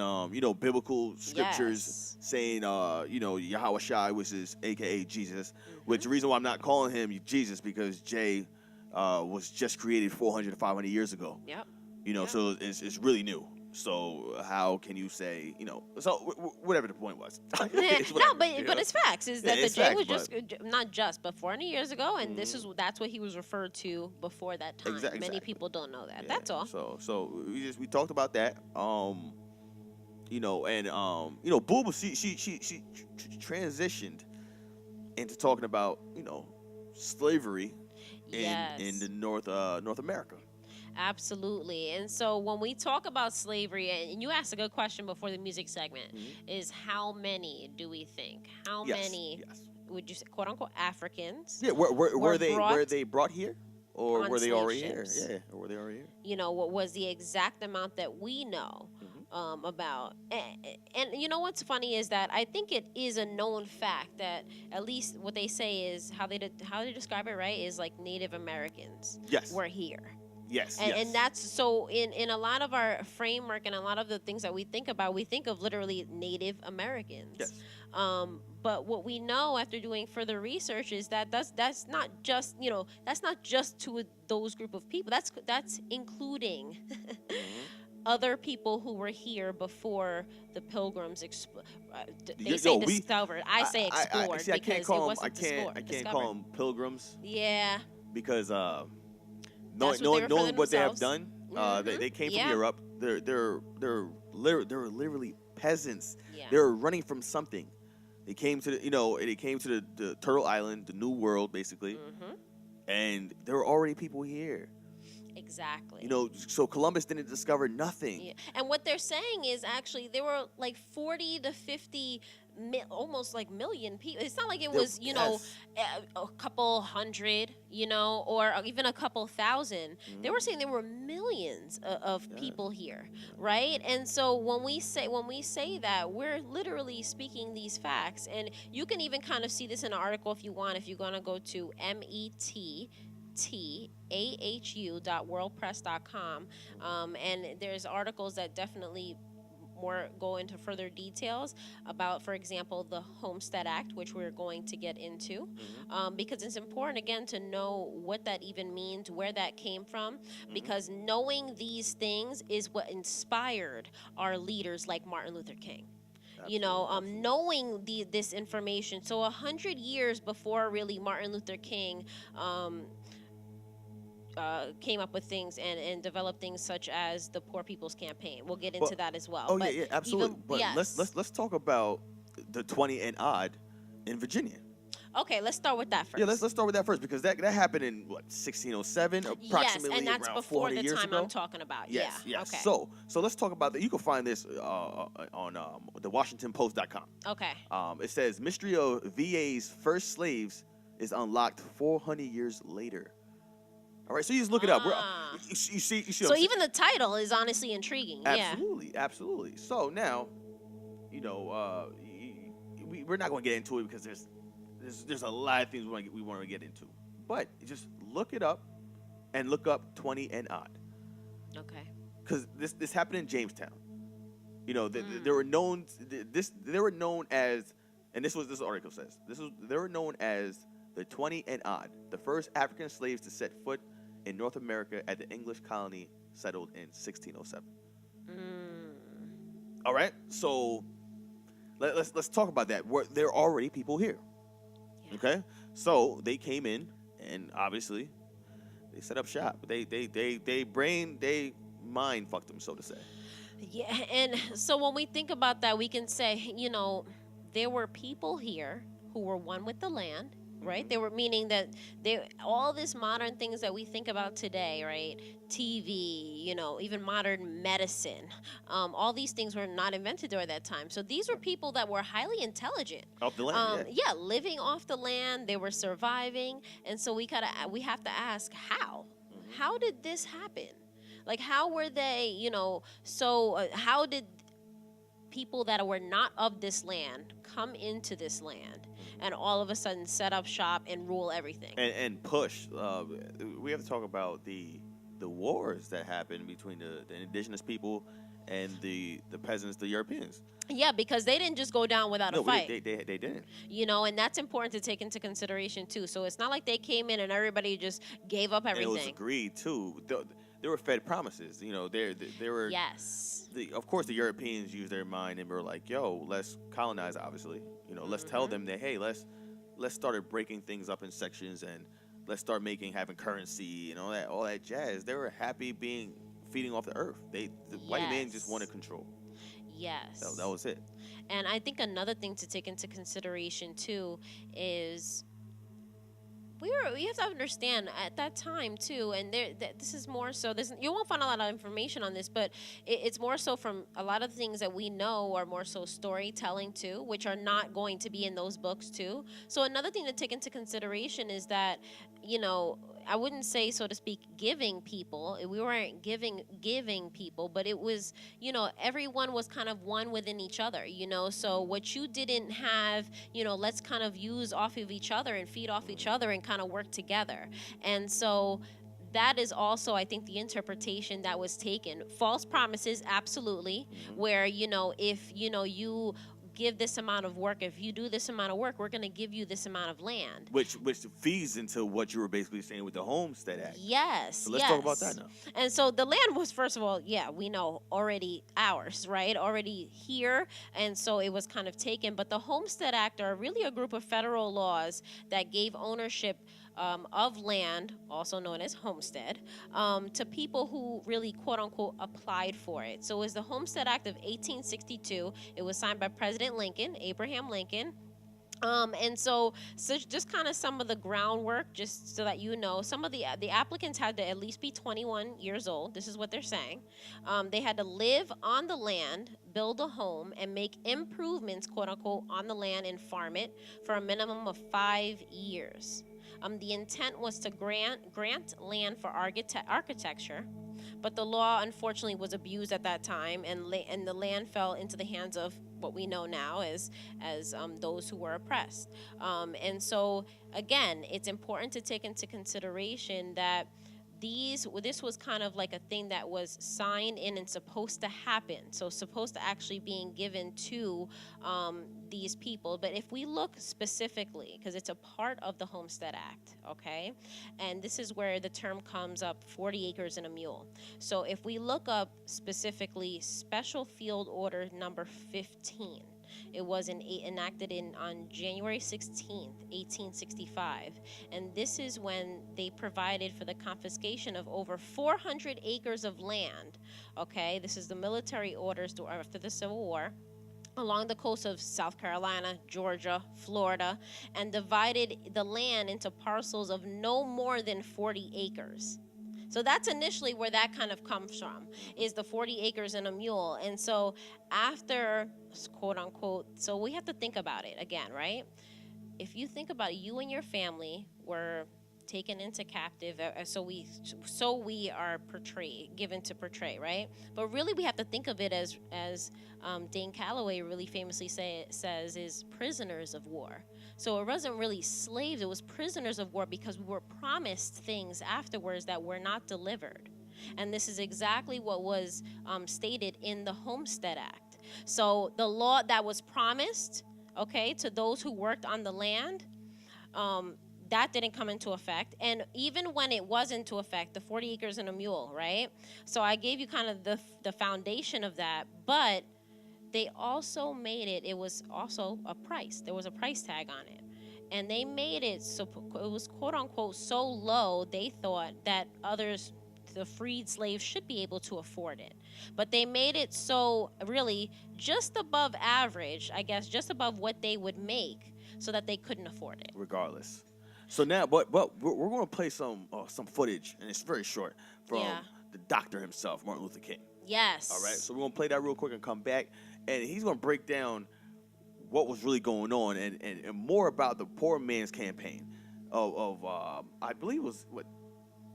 biblical scriptures saying Yahweh Shai, which is AKA Jesus, which the reason why I'm not calling him Jesus because J was just created 400 to 500 years ago. Yep. So it's really new. So how can you say, so whatever the point was. But it's facts. Is that the J was just not just, but 400 years ago, and that's what he was referred to before that time. Exactly. Many people don't know that. Yeah. That's all. So we talked about that. And Booba, she transitioned into talking about slavery in the North America. Absolutely. And so when we talk about slavery, and you asked a good question before the music segment, is how many do we think? How many would you say, quote unquote, Africans? Yeah, were they brought here? Or were they already here? ships? Yeah, or were they already here? What was the exact amount that we know about? And what's funny is that I think it is a known fact that at least what they say is how they describe it, right, is like Native Americans were here. Yes, and that's so in a lot of our framework and a lot of the things that we think about, we think of literally Native Americans. Yes. But what we know after doing further research is that that's not just that's not just to those group of people. That's including other people who were here before the Pilgrims discovered. I say explored I can't call them. I can't call them pilgrims. Yeah. Because knowing what they have done, they came from Europe. They're literally peasants. Yeah. They're running from something. They came to the Turtle Island, the New World, basically, and there were already people here. Exactly. So Columbus didn't discover nothing. Yeah. And what they're saying is actually there were like 40 to 50 almost like million people. It's not like it was, a couple hundred, or even a couple thousand. They were saying there were millions of people here, right? And so when we say that, we're literally speaking these facts. And you can even kind of see this in an article if you want, if you're going to go to metahu.worldpress.com, and there's articles that definitely go into further details about, for example, the Homestead Act, which we're going to get into, because it's important, again, to know what that even means, where that came from, because knowing these things is what inspired our leaders like Martin Luther King. Knowing this information. So 100 years before really Martin Luther King came up with things and developed things such as the Poor People's Campaign. We'll get into that as well. Oh, yeah, absolutely. But let's talk about the 20 and odd in Virginia. Okay, let's start with that first. Yeah, let's start with that first, because that happened in 1607, approximately. Yes, and that's around before 400 the years time ago. I'm talking about. Yes, yeah. yes. Okay. So let's talk about that. You can find this on the WashingtonPost.com. Okay. It says mystery of VA's first slaves is unlocked 400 years later. All right, so you just look it up. You see. So even the title is honestly intriguing. Absolutely, absolutely. So now, we're not going to get into it because there's a lot of things we want to get into. But just look it up and look up 20 and odd. Okay. Because this happened in Jamestown. They were known as, and this article says, they were known as the 20 and odd, the first African slaves to set foot in North America at the English colony settled in 1607. All right, so let's talk about that. There are already people here. Yeah. Okay, so they came in, and obviously they set up shop. They mind fucked them, so to say. Yeah, and so when we think about that, we can say, there were people here who were one with the land. Right? They were, meaning that all these modern things that we think about today, right? TV, even modern medicine, all these things were not invented during that time. So these were people that were highly intelligent. Off the land, living off the land. They were surviving, and so we have to ask how. How did this happen? Like, how were they? How did people that were not of this land come into this land and all of a sudden set up shop and rule everything and push? We have to talk about the wars that happened between the indigenous people and the peasants, the Europeans. Yeah, because they didn't just go down without a fight. They didn't. And that's important to take into consideration too. So it's not like they came in and everybody just gave up everything. And it was agreed too. they were fed promises. You know, they were. Yes. Of course, the Europeans used their mind and were like, "Yo, let's colonize." Obviously, you know, let's tell them that, hey, let's start breaking things up in sections and let's start having currency and all that jazz. They were happy feeding off the earth. The white man just wanted control. Yes. That was it. And I think another thing to take into consideration too is we have to understand at that time too, and this is more so. You won't find a lot of information on this, but it's more so from a lot of things that we know are more so storytelling too, which are not going to be in those books too. So another thing to take into consideration is that, you know, I wouldn't say, so to speak, giving people. We weren't giving people, but it was, you know, everyone was kind of one within each other, you know. So what you didn't have, you know, let's kind of use off of each other and feed off each other and kind of work together. And so that is also, I think, the interpretation that was taken. False promises, absolutely, where, you know, if, you know, you give this amount of work, if you do this amount of work, we're going to give you this amount of land. Which feeds into what you were basically saying with the Homestead Act. Yes. So let's talk about that now. And so the land was, first of all, we know, already ours, right? Already here. And so it was kind of taken. But the Homestead Act are really a group of federal laws that gave ownership of land, also known as homestead, to people who really, quote unquote, applied for it. So it was the Homestead Act of 1862. It was signed by President Lincoln, Abraham Lincoln. And so just kind of some of the groundwork, just so that you know, some of the applicants had to at least be 21 years old. This is what they're saying. They had to live on the land, build a home, and make improvements, quote unquote, on the land and farm it for a minimum of 5 years. The intent was to grant land for architecture, but the law unfortunately was abused at that time, and the land fell into the hands of what we know now as those who were oppressed. And so again, it's important to take into consideration that this was kind of like a thing that was signed in and supposed to happen. So supposed to actually being given to these people. But if we look specifically, because it's a part of the Homestead Act, okay? And this is where the term comes up, 40 acres and a mule. So if we look up specifically Special Field Order number 15, it was enacted on January 16th, 1865. And this is when they provided for the confiscation of over 400 acres of land. Okay, this is the military orders after the Civil War, along the coast of South Carolina, Georgia, Florida, and divided the land into parcels of no more than 40 acres. So that's initially where that kind of comes from, is the 40 acres and a mule. And so after, quote unquote, so we have to think about it again, right? If you think about it, you and your family were taken into captive, so we are given to portray, right? But really we have to think of it as Dane Calloway really famously says, is prisoners of war. So it wasn't really slaves, it was prisoners of war, because we were promised things afterwards that were not delivered. And this is exactly what was stated in the Homestead Act. So the law that was promised, okay, to those who worked on the land, that didn't come into effect. And even when it was into effect, the 40 acres and a mule, right? So I gave you kind of the foundation of that, but they also made it was also a price. There was a price tag on it. And they made it so it was, quote unquote, so low they thought that others, the freed slaves, should be able to afford it. But they made it so really just above average, I guess, just above what they would make, so that they couldn't afford it. Regardless. So now, but we're going to play some footage, and it's very short, from the doctor himself, Martin Luther King. Yes. All right, so we're going to play that real quick and come back, and he's going to break down what was really going on and more about the poor man's campaign of I believe it was,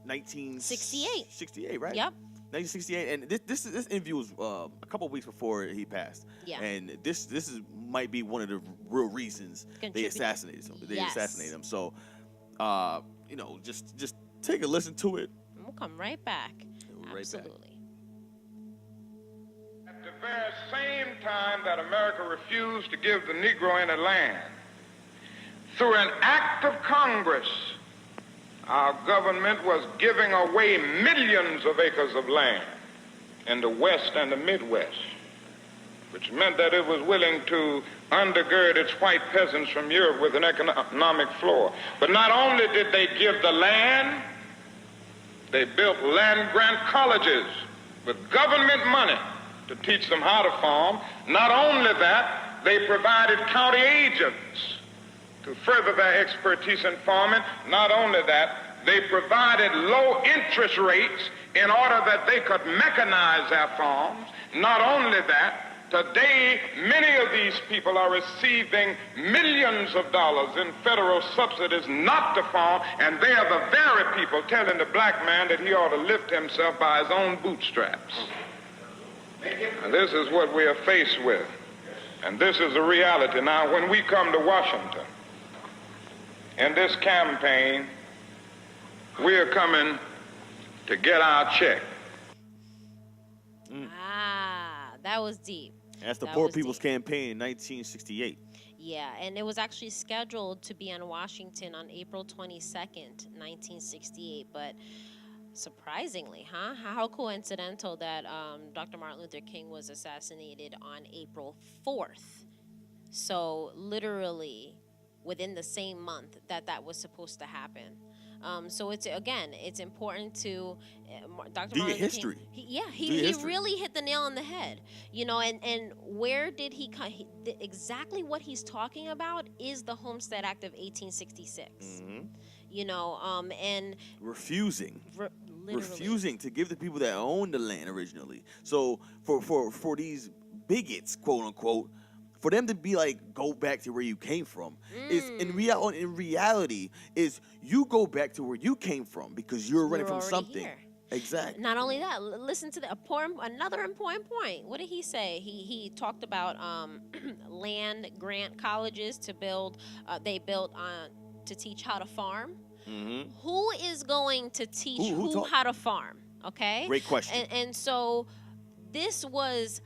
1968. 68, right? Yep. 1968, and this interview was a couple of weeks before he passed. Yeah. And this might be one of the real reasons they assassinated him. Assassinated him. So, just take a listen to it. We'll come right back. Absolutely. At the very same time that America refused to give the Negro any land, through an act of Congress, our government was giving away millions of acres of land in the West and the Midwest, which meant that it was willing to undergird its white peasants from Europe with an economic floor. But not only did they give the land, they built land-grant colleges with government money to teach them how to farm. Not only that, they provided county agents to further their expertise in farming. Not only that, they provided low interest rates in order that they could mechanize their farms. Not only that, today many of these people are receiving millions of dollars in federal subsidies not to farm, and they are the very people telling the black man that he ought to lift himself by his own bootstraps. And this is what we are faced with, and this is the reality. Now, when we come to Washington in this campaign, we are coming to get our check. That was deep. That's the Poor People's Campaign in 1968. Yeah, and it was actually scheduled to be in Washington on April 22nd, 1968. But surprisingly, how coincidental that Dr. Martin Luther King was assassinated on April 4th. So literally within the same month that was supposed to happen. So it's important to Dr. Martin Luther history. King. He really hit the nail on the head. You know, and where did he come? Exactly what he's talking about is the Homestead Act of 1866. Mm-hmm. You know, and refusing to give the people that owned the land originally. So for these bigots, quote unquote, for them to be like, go back to where you came from, is in reality is you go back to where you came from because you're running from something. Here. Exactly. Not only that, listen to another important point. What did he say? He talked about land grant colleges to build. They built to teach how to farm. Mm-hmm. Who is going to teach who how to farm? Okay. Great question. And so this was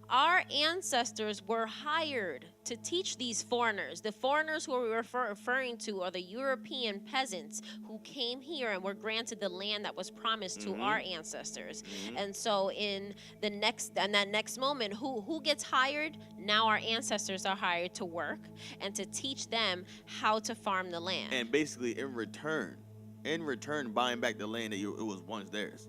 our ancestors were hired to teach these foreigners. The foreigners who we're referring to are the European peasants who came here and were granted the land that was promised to our ancestors. Mm-hmm. And so in that next moment, who gets hired? Now our ancestors are hired to work and to teach them how to farm the land. And basically in return, buying back the land that it was once theirs.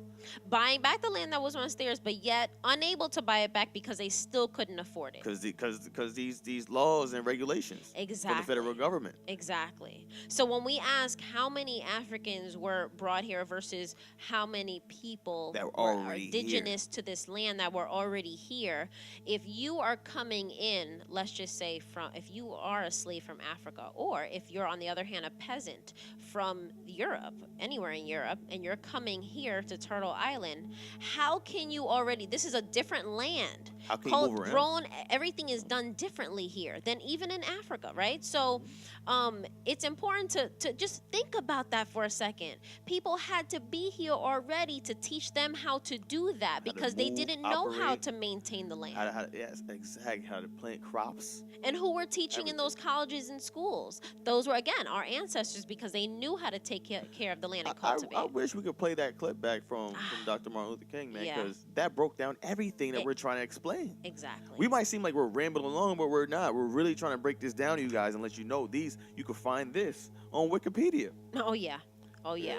Buying back the land that was once theirs, but yet unable to buy it back because they still couldn't afford it. Because these laws and regulations from the federal government. Exactly. So when we ask how many Africans were brought here versus how many people that were already indigenous to this land that were already here, if you are coming in, let's just say if you are a slave from Africa, or if you're on the other hand a peasant from Europe, anywhere in Europe, and you're coming here to Turtle Island, how can you already? This is a different land. How can you move around? Everything is done differently here than even in Africa, right? So it's important to just think about that for a second. People had to be here already to teach them how to do that because they didn't know how to maintain the land. Yes, exactly. How to plant crops. And who were teaching in those colleges and schools? Those were, again, our ancestors because they knew how to take care of the land and cultivate. I wish we could play that clip back from Dr. Martin Luther King, man, because that broke down everything that we're trying to explain. Exactly. We might seem like we're rambling along, but we're not. We're really trying to break this down to you guys and let you know you can find this on Wikipedia. Oh, yeah.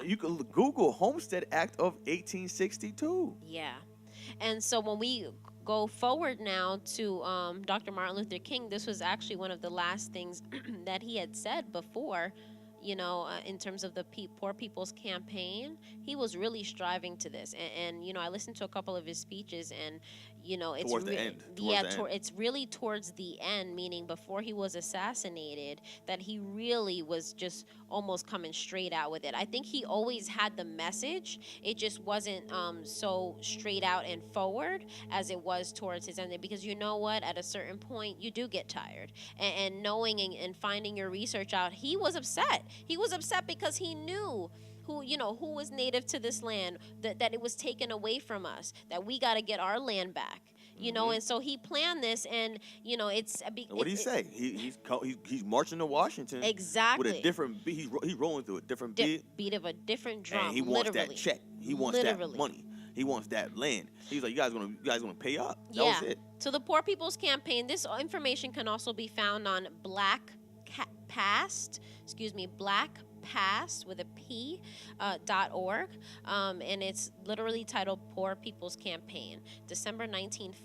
You can Google Homestead Act of 1862. Yeah. And so when we go forward now to Dr. Martin Luther King, this was actually one of the last things that he had said before, in terms of the Poor People's Campaign. He was really striving to this. And I listened to a couple of his speeches, and, it's towards the end. It's really towards the end, meaning before he was assassinated, that he really was just almost coming straight out with it. I think he always had the message. It just wasn't so straight out and forward as it was towards his end. Because you know what? At a certain point, you do get tired. And knowing and finding your research out, he was upset. He was upset because he knew who was native to this land, that it was taken away from us, that we got to get our land back. you know, and so he planned this, and you know, it's what did he say? He's marching to Washington exactly with a different beat. He's rolling through a different beat of a different drum. And he wants that check. He wants that money. He wants that land. He's like, you guys gonna pay up. That was it. So the Poor People's Campaign. This information can also be found on blackpast with a P, .org, and it's literally titled Poor People's Campaign, December 4th,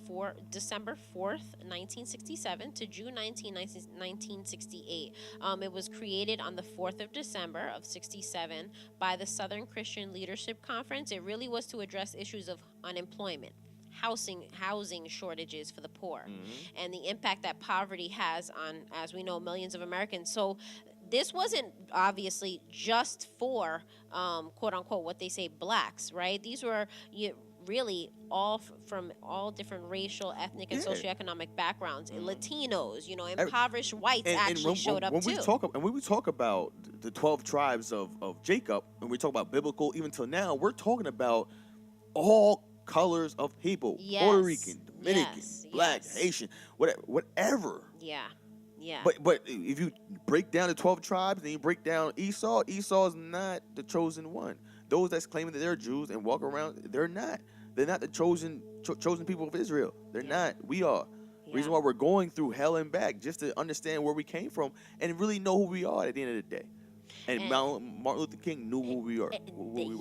1967 to June 19, 1968. It was created on the 4th of December of 67 by the Southern Christian Leadership Conference. It really was to address issues of unemployment, housing shortages for the poor, and the impact that poverty has on, as we know, millions of Americans. So this wasn't obviously just for quote unquote what they say blacks, right? These were really all from all different racial, ethnic, and socioeconomic backgrounds. Latinos, you know, impoverished whites actually showed up too. When we talk about the 12 tribes of Jacob, and we talk about biblical, even till now, we're talking about all colors of people. Puerto Rican, Dominican, black, Haitian, whatever. Yeah. But if you break down the 12 tribes and you break down Esau is not the chosen one. Those that's claiming that they're Jews and walk around, they're not. They're not the chosen people of Israel. They're not. We are. Reason why we're going through hell and back, just to understand where we came from and really know who we are at the end of the day. And Martin Luther King knew who we were.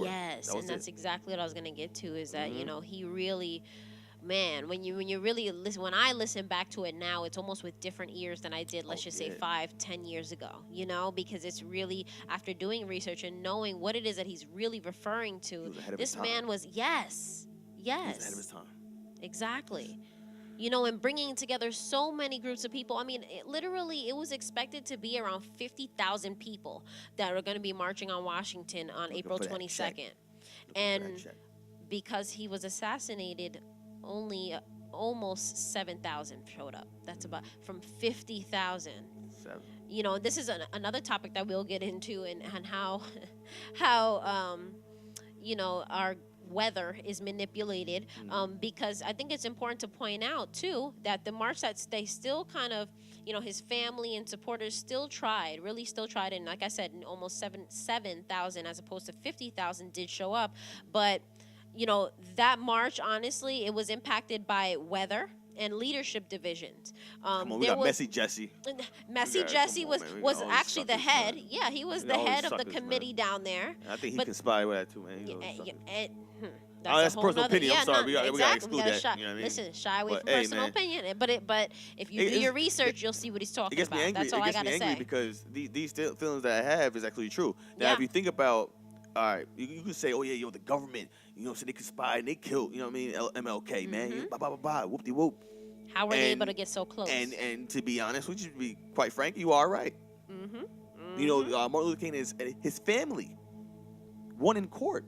Yes, that's exactly what I was going to get to, is that, you know, he really... Man, when you really listen, when I listen back to it now, it's almost with different ears than I did, let's just say 5-10 years ago, you know, because it's really, after doing research and knowing what it is that he's really referring to, this man was, yes. He was ahead of his time. Exactly. You know, and bringing together so many groups of people. I mean, it was expected to be around 50,000 people that are going to be marching on Washington on April 22nd. And because he was assassinated, only almost 7,000 showed up. That's about from 50,000. You know, this is another topic that we'll get into, and how you know, our weather is manipulated, because I think it's important to point out too that the march, that they still kind of, you know, his family and supporters still tried, and like I said, almost 7,000 as opposed to 50,000 did show up. But you know, that march, honestly, it was impacted by weather and leadership divisions. We got Messy Jesse. Messy Jesse was actually the head. Man. Yeah, he was the head of the committee down there. I think he conspired with that too, man. That's a personal opinion. I'm sorry. No, we got to exclude that. You know what I mean? Listen, shy away from personal opinion. But if you do your research, you'll see what he's talking about. Angry. That's all I got to say. It gets me angry because these feelings that I have is actually true. Now, if you think about, all right, you can say, oh yeah, the government, you know, so they conspired and they killed, you know what I mean, MLK, man, whoop-de-whoop. How were they able to get so close? And to be honest with you, to be quite frank, you are right. You know, Martin Luther King is his family won in court.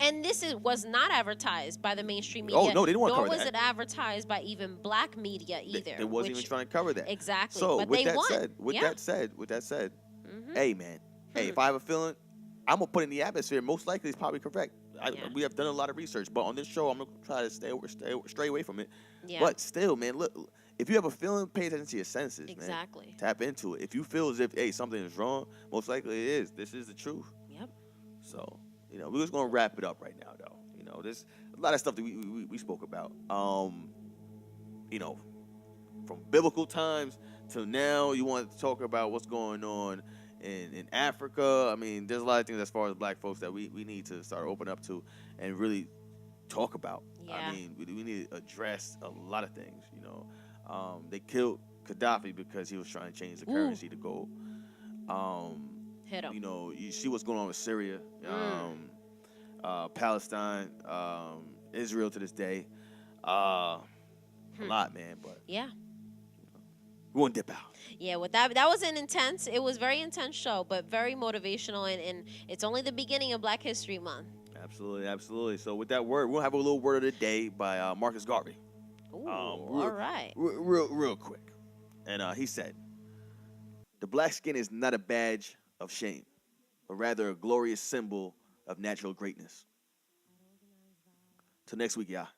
And this was not advertised by the mainstream media. Oh no, they didn't want to cover that. Nor was it advertised by even black media either. They wasn't even trying to cover that. Exactly. So but with they that won. said, hey man, if I have a feeling, I'm gonna put in the atmosphere. Most likely, it's probably correct. We have done a lot of research, but on this show, I'm gonna try to stray away from it. Yeah. But still, man, look, if you have a feeling, pay attention to your senses. Exactly. Man. Tap into it. If you feel as if something is wrong, most likely it is. This is the truth. Yep. So you know, we're just gonna wrap it up right now, though. You know, there's a lot of stuff that we spoke about. You know, from biblical times to now, you want to talk about what's going on in Africa. I mean, there's a lot of things as far as black folks that we need to start opening up to and really talk about. Yeah. I mean, we need to address a lot of things, you know. They killed Gaddafi because he was trying to change the currency to gold. Hit him. You know, you see what's going on with Syria, Palestine, Israel to this day. A lot, man, but yeah. We won't dip out. Yeah, well, that was it was very intense show, but very motivational, and it's only the beginning of Black History Month. Absolutely. So with that word, we'll have a little word of the day by Marcus Garvey. Ooh, all right. Real quick. And he said, "The black skin is not a badge of shame, but rather a glorious symbol of natural greatness." Till next week, y'all.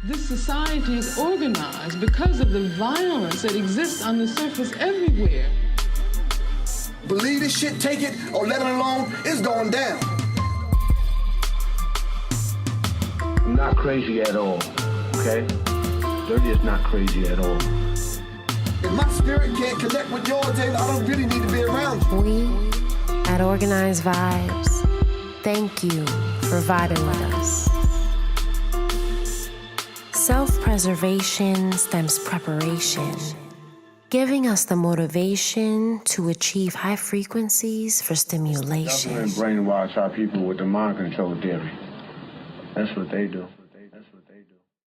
This society is organized because of the violence that exists on the surface everywhere. Believe this shit, take it, or let it alone, it's going down. I'm not crazy at all, okay? Dirty is not crazy at all. If my spirit can't connect with yours, then I don't really need to be around you. We at Organized Vibes, thank you for vibing with us. Self-preservation stems preparation, giving us the motivation to achieve high frequencies for stimulation. Government brainwash our people with the mind control theory. That's what they do.